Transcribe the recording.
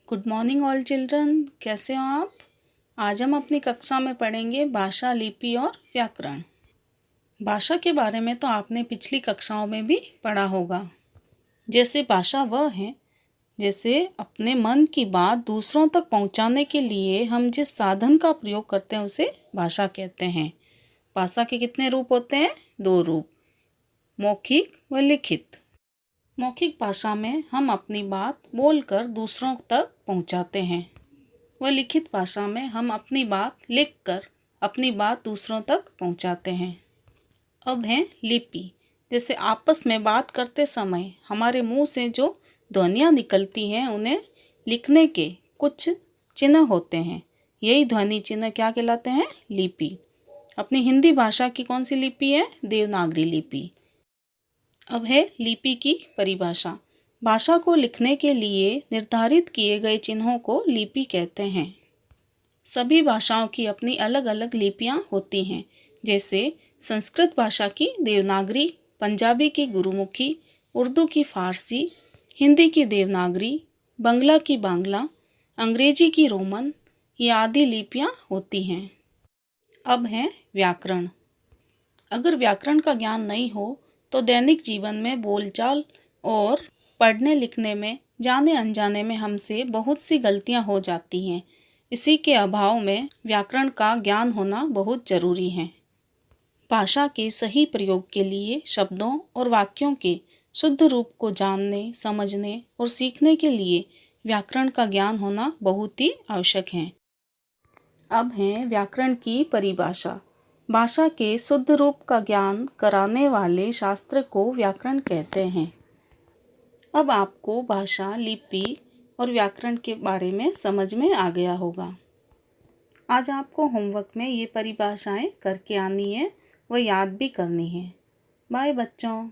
Good morning all children, कैसे हो आप। आज हम अपनी कक्षा में पढ़ेंगे भाषा, लिपि और व्याकरण। भाषा के बारे में तो आपने पिछली कक्षाओं में भी पढ़ा होगा। जैसे भाषा वह है जैसे अपने मन की बात दूसरों तक पहुंचाने के लिए हम जिस साधन का प्रयोग करते हैं उसे भाषा कहते हैं। भाषा के कितने रूप होते हैं? 2 रूप, मौखिक व लिखित। मौखिक भाषा में हम अपनी बात बोलकर दूसरों तक पहुंचाते हैं व लिखित भाषा में हम अपनी बात लिखकर अपनी बात दूसरों तक पहुंचाते हैं। अब है लिपि। जैसे आपस में बात करते समय हमारे मुंह से जो ध्वनियाँ निकलती हैं उन्हें लिखने के कुछ चिन्ह होते हैं। यही ध्वनि चिन्ह क्या कहलाते हैं? लिपि। अपनी हिंदी भाषा की कौन सी लिपि है? देवनागरी लिपि। अब है लिपि की परिभाषा। भाषा को लिखने के लिए निर्धारित किए गए चिन्हों को लिपि कहते हैं। सभी भाषाओं की अपनी अलग अलग लिपियां होती हैं। जैसे संस्कृत भाषा की देवनागरी, पंजाबी की गुरुमुखी, उर्दू की फारसी, हिंदी की देवनागरी, बंगला की बांग्ला, अंग्रेजी की रोमन, ये आदि लिपियां होती हैं। अब है व्याकरण। अगर व्याकरण का ज्ञान नहीं हो तो दैनिक जीवन में बोलचाल और पढ़ने लिखने में जाने अनजाने में हमसे बहुत सी गलतियां हो जाती हैं। इसी के अभाव में व्याकरण का ज्ञान होना बहुत ज़रूरी है। भाषा के सही प्रयोग के लिए शब्दों और वाक्यों के शुद्ध रूप को जानने, समझने और सीखने के लिए व्याकरण का ज्ञान होना बहुत ही आवश्यक है। अब है व्याकरण की परिभाषा। भाषा के शुद्ध रूप का ज्ञान कराने वाले शास्त्र को व्याकरण कहते हैं। अब आपको भाषा, लिपि और व्याकरण के बारे में समझ में आ गया होगा। आज आपको होमवर्क में ये परिभाषाएं करके आनी है व याद भी करनी है। बाय बच्चों।